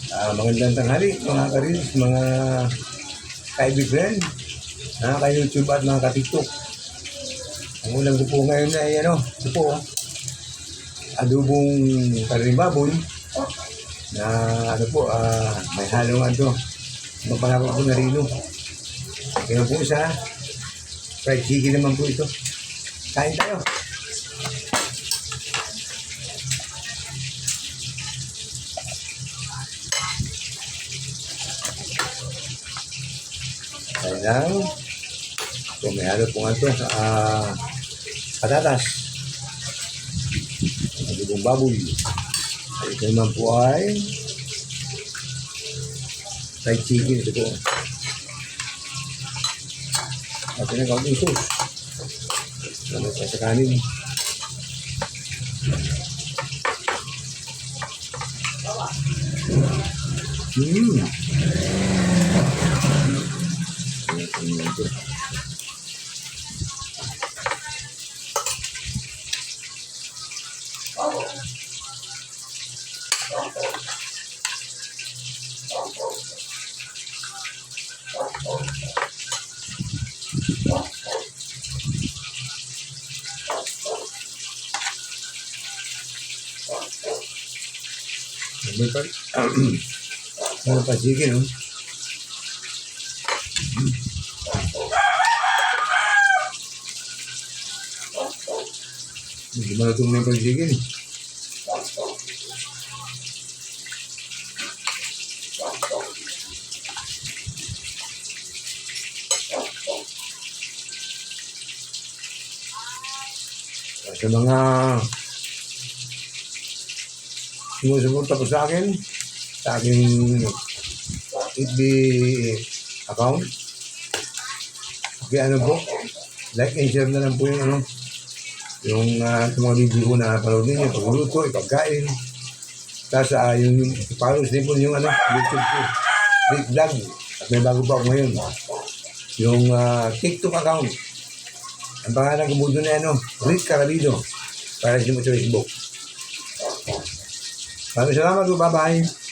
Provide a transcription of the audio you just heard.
Magandang tanghali mga ka-reels, mga kaibigan, ka-YouTube at mga ka-TikTok. Ang ulam ko po ngayon ay ito po, adobong karining baboy na may halong mapalapot po na rino. Kaya po isa, fried chicken naman po ito. Kain tayo. Kain lang. So, may halo po nga ito sa patatas. Adobong baboy. Ito naman po ay fried chicken. Ito po. At pinagkakong sauce. Ano pa sa kanin. Ano pa chicken, no? Hindi malutong na yung pag-chicken. Sa mga sumusuporta po sa akin, sa aking FB account, kaya po, like and share na lang po yung sa mga video ko na panood ninyo, pagluluto, ipagkain. Tapos yung follow din po yung YouTube ko, Rick Vlog. At may bago pa ako ngayon. Yung TikTok account. Ang pangalan ko po doon na Rick Carabido. Para sa Facebook. Maraming salamat po. Bye-bye.